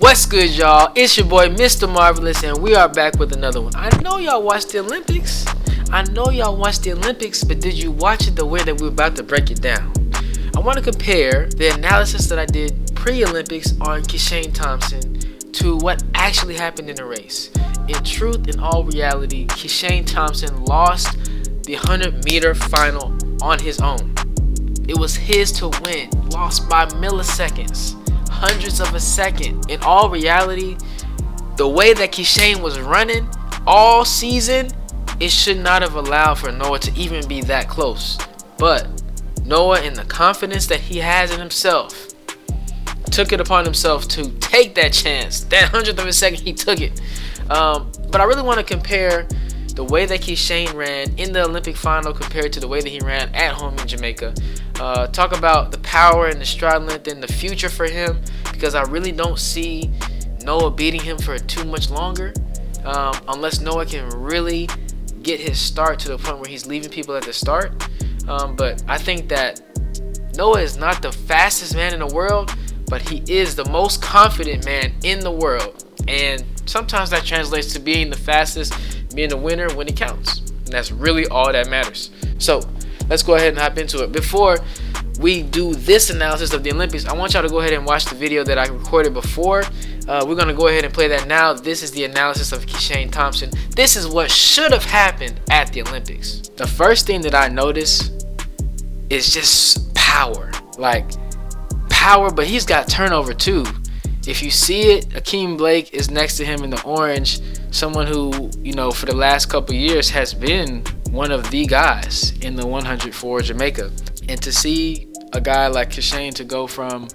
What's good, y'all? It's your boy Mr. Marvelous, and we are back with another one. I know y'all watched the Olympics. But did you watch it the way that we're about to break it down? I want to compare the analysis that I did pre-Olympics on Kishane Thompson to what actually happened in the race. In truth, in all reality, Kishane Thompson lost the 100-meter final on his own. It was his to win, lost by milliseconds. Hundreds of a second. In all reality, the way that Kishane was running all season, it should not have allowed for Noah to even be that close. But Noah, in the confidence that he has in himself, took it upon himself to take that chance. That hundredth of a second, he took it. But I really want to compare the way that Kishane ran in the Olympic final compared to the way that he ran at home in Jamaica. Talk about the power and the stride length and the future for him, because I really don't see Noah beating him for too much longer, unless Noah can really get his start to the point where he's leaving people at the start. But I think that Noah is not the fastest man in the world, but he is the most confident man in the world. And sometimes that translates to being the fastest, being the winner when it counts. And that's really all that matters. So let's go ahead and hop into it. Before we do this analysis of the Olympics, I want y'all to go ahead and watch the video that I recorded before. We're going to go ahead and play that now. This is the analysis of Kishane Thompson. This is what should have happened at the Olympics. The first thing that I noticed is just power. Like power, but he's got turnover too. If you see it, Akeem Blake is next to him in the orange. Someone who, for the last couple years has been one of the guys in the 100 for Jamaica. And to see a guy like Kishane to go from,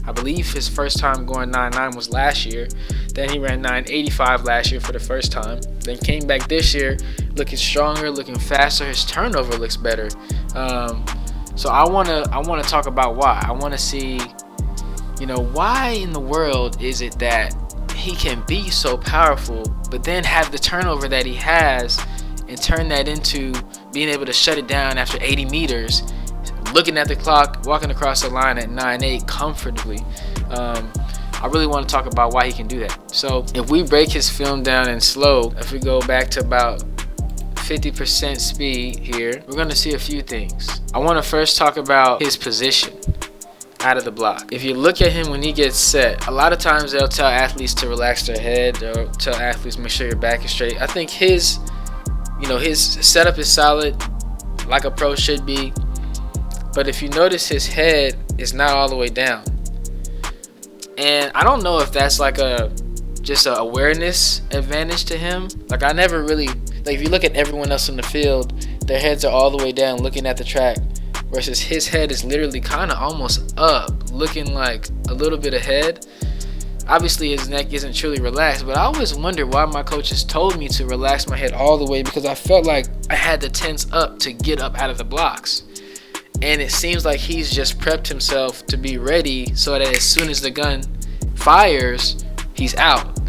I believe his first time going 9.9 was last year. Then he ran 9.85 last year for the first time. Then came back this year looking stronger, looking faster. His turnover looks better. So I wanna talk about why. I want to see, why in the world is it that he can be so powerful, but then have the turnover that he has and turn that into being able to shut it down after 80 meters, looking at the clock, walking across the line at 9.8 comfortably. I really want to talk about why he can do that. So if we break his film down in slow, if we go back to about 50% speed here, we're going to see a few things. I want to first talk about his position out of the block. If you look at him when he gets set, a lot of times they'll tell athletes to relax their head, or tell athletes make sure your back is straight. I think his setup is solid, like a pro should be. But if you notice, his head is not all the way down. And I don't know if that's like just a awareness advantage to him. Like I never really, if you look at everyone else in the field, their heads are all the way down looking at the track, versus his head is literally kind of almost up, looking like a little bit ahead. Obviously his neck isn't truly relaxed, but I always wonder why my coaches told me to relax my head all the way, because I felt like I had to tense up to get up out of the blocks. And it seems like he's just prepped himself to be ready so that as soon as the gun fires, he's out.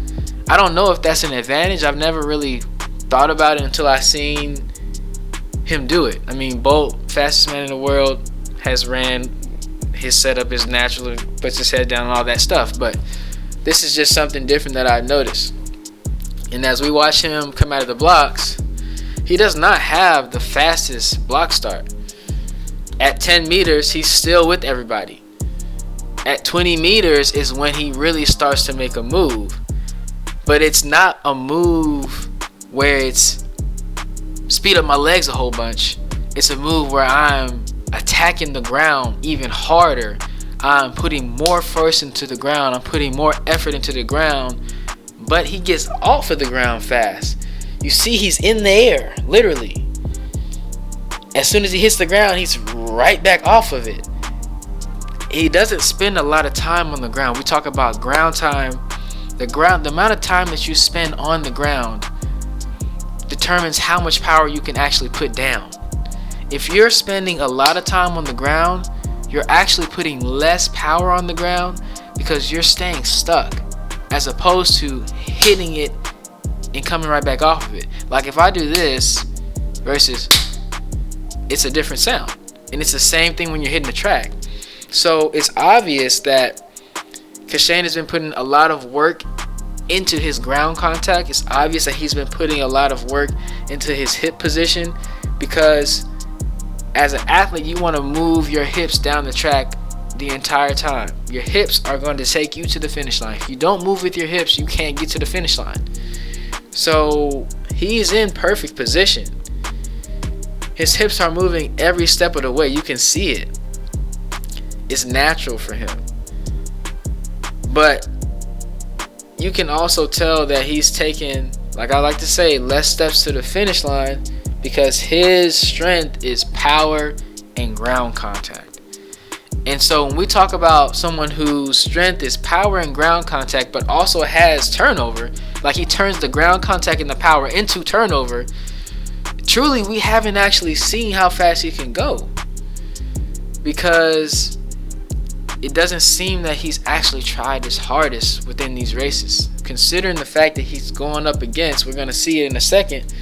I don't know if that's an advantage. I've never really thought about it until I seen him do it. I mean, Bolt, fastest man in the world, has ran. His setup is natural, puts his head down and all that stuff. But this is just something different that I've noticed. And as we watch him come out of the blocks, he does not have the fastest block start. At 10 meters, he's still with everybody. At 20 meters is when he really starts to make a move. But it's not a move where it's speed up my legs a whole bunch. It's a move where I'm attacking the ground even harder. I'm putting more force into the ground. I'm putting more effort into the ground. But he gets off of the ground fast. You see, he's in the air, literally. As soon as he hits the ground, he's right back off of it. He doesn't spend a lot of time on the ground. We talk about ground time. The amount of time that you spend on the ground determines how much power you can actually put down. If you're spending a lot of time on the ground, you're actually putting less power on the ground because you're staying stuck, as opposed to hitting it and coming right back off of it. Like if I do this versus, it's a different sound. And it's the same thing when you're hitting the track. So it's obvious that Kishane has been putting a lot of work into his ground contact. It's obvious that he's been putting a lot of work into his hip position, because as an athlete, you want to move your hips down the track the entire time. Your hips are going to take you to the finish line. If you don't move with your hips, you can't get to the finish line. So he's in perfect position. His hips are moving every step of the way. You can see it. It's natural for him. But you can also tell that he's taken, like I like to say, less steps to the finish line, because his strength is power and ground contact. And so when we talk about someone whose strength is power and ground contact, but also has turnover, like he turns the ground contact and the power into turnover, truly we haven't actually seen how fast he can go, because it doesn't seem that he's actually tried his hardest within these races. Considering the fact that he's going up against, we're going to see it in a second,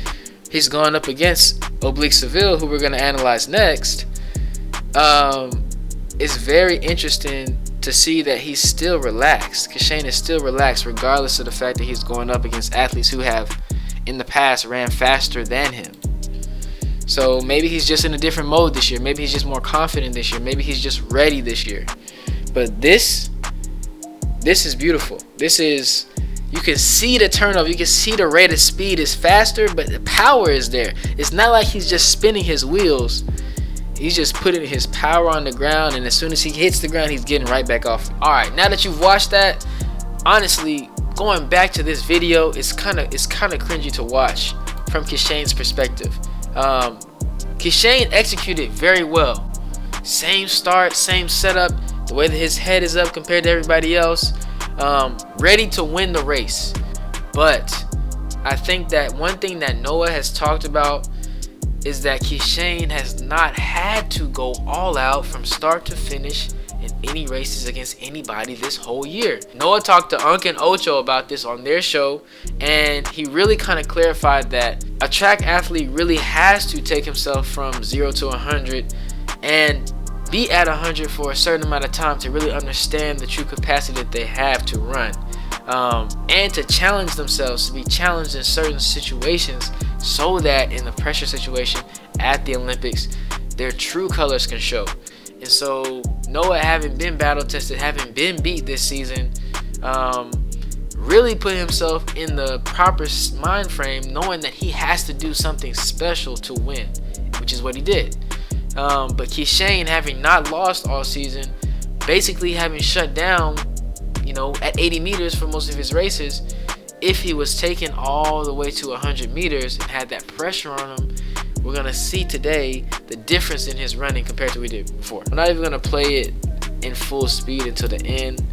he's going up against Oblique Seville, who we're going to analyze next. It's very interesting to see that he's still relaxed. Kishane is still relaxed, regardless of the fact that he's going up against athletes who have in the past ran faster than him. So maybe he's just in a different mode this year. Maybe he's just more confident this year. Maybe he's just ready this year. But this is beautiful. This is, you can see the turnover. You can see the rate of speed is faster, but the power is there. It's not like he's just spinning his wheels. He's just putting his power on the ground, and as soon as he hits the ground, he's getting right back off. All right, now that you've watched that, honestly, going back to this video, it's kind of cringy to watch from Kishane's perspective. Kishane executed very well. Same start, same setup, the way that his head is up compared to everybody else, ready to win the race. But I think that one thing that Noah has talked about is that Kishane has not had to go all out from start to finish in any races against anybody this whole year. Noah talked to Unk and Ocho about this on their show, and he really kind of clarified that a track athlete really has to take himself from 0 to 100 and be at 100 for a certain amount of time to really understand the true capacity that they have to run, and to challenge themselves, to be challenged in certain situations, so that in the pressure situation at the Olympics, their true colors can show. And so Noah, having been battle tested, having been beat this season, really put himself in the proper mind frame, knowing that he has to do something special to win, which is what he did. But Kishane, having not lost all season, basically having shut down, at 80 meters for most of his races, if he was taken all the way to 100 meters and had that pressure on him, we're going to see today the difference in his running compared to what we did before. I'm not even going to play it in full speed until the end.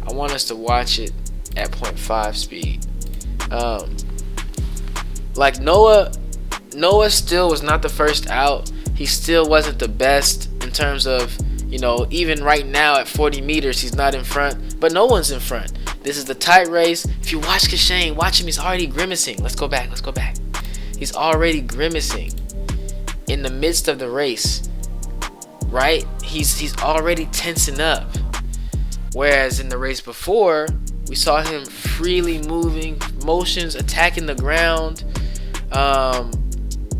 I want us to watch it at 0.5 speed. Like Noah still was not the first out. He still wasn't the best in terms of, even right now at 40 meters, he's not in front, but no one's in front. This is the tight race. If you watch Kishane, watch him, he's already grimacing. Let's go back. He's already grimacing in the midst of the race, right? He's already tensing up. Whereas in the race before, we saw him freely moving, motions, attacking the ground,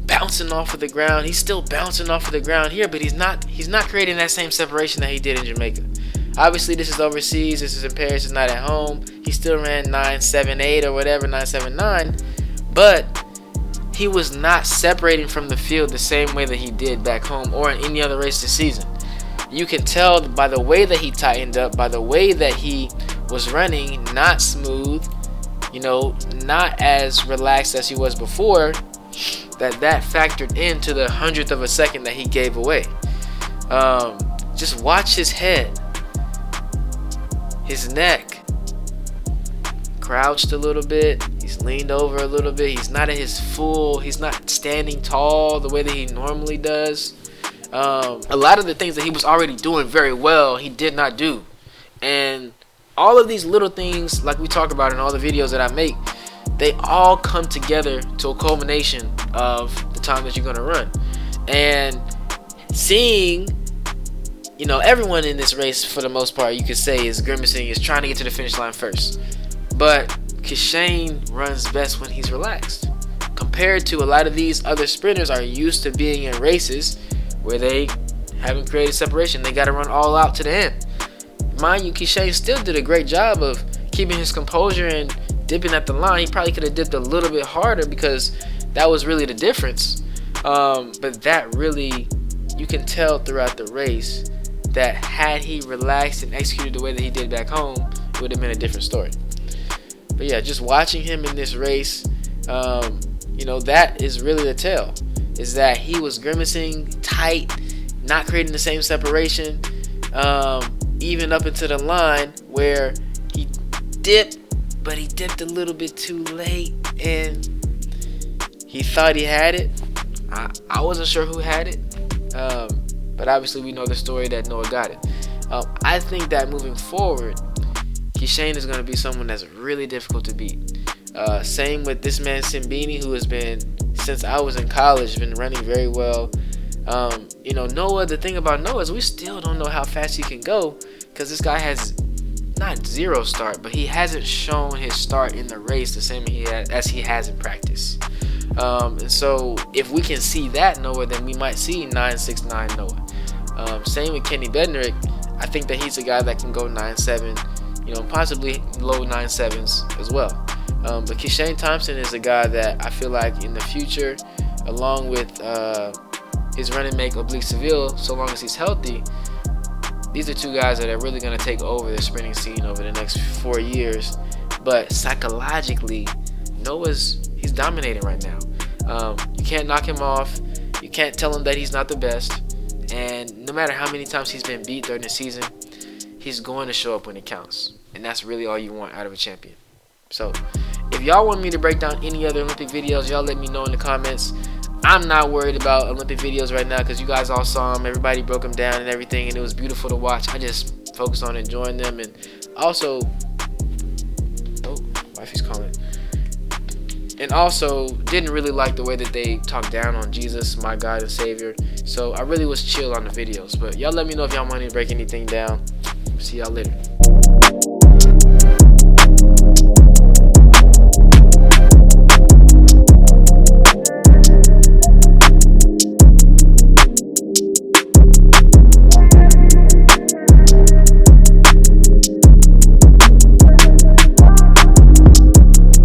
bouncing off of the ground. He's still bouncing off of the ground here, but he's not creating that same separation that he did in Jamaica. Obviously, this is overseas. This is in Paris. It's not at home. He still ran 9.78 or whatever, 9.79, but he was not separating from the field the same way that he did back home or in any other race this season. You can tell by the way that he tightened up, by the way that he was running, not smooth, not as relaxed as he was before, that factored into the 100th of a second that he gave away. Just watch his head, his neck, crouched a little bit. He's leaned over a little bit. He's not at his full. He's not standing tall the way that he normally does. A lot of the things that he was already doing very well, he did not do. And all of these little things, like we talk about in all the videos that I make, they all come together to a culmination of the time that you're going to run. And seeing, everyone in this race, for the most part, you could say is grimacing, is trying to get to the finish line first. But Kishane runs best when he's relaxed. Compared to a lot of these other sprinters are used to being in races where they haven't created separation. They got to run all out to the end. Mind you, Kishane still did a great job of keeping his composure and dipping at the line. He probably could have dipped a little bit harder because that was really the difference. But that really, you can tell throughout the race that had he relaxed and executed the way that he did back home, it would have been a different story. But yeah, just watching him in this race, that is really the tell. Is that he was grimacing, tight, not creating the same separation, even up into the line where he dipped, but he dipped a little bit too late, and he thought he had it. I wasn't sure who had it, but obviously we know the story that Noah got it. I think that moving forward, Kishane is going to be someone that's really difficult to beat. Same with this man Simbini, who has been, since I was in college, been running very well. Noah, the thing about Noah is we still don't know how fast he can go, because this guy has not zero start, but he hasn't shown his start in the race the same as he has in practice. And so if we can see that Noah, then we might see 9.69 Noah. Same with Kenny Bednarik. I think that he's a guy that can go 9.7, possibly low 9.7s as well. But Kishane Thompson is a guy that I feel like in the future, along with his running mate Oblique Seville, so long as he's healthy, these are two guys that are really going to take over the sprinting scene over the next 4 years. But psychologically, he's dominating right now. You can't knock him off. You can't tell him that he's not the best. And no matter how many times he's been beat during the season, he's going to show up when it counts. And that's really all you want out of a champion. So if y'all want me to break down any other Olympic videos, y'all let me know in the comments. I'm not worried about Olympic videos right now because you guys all saw them. Everybody broke them down and everything, and it was beautiful to watch. I just focused on enjoying them, and also, wifey's calling. And also didn't really like the way that they talked down on Jesus, my God and Savior. So I really was chill on the videos. But y'all let me know if y'all want me to break anything down. See y'all later.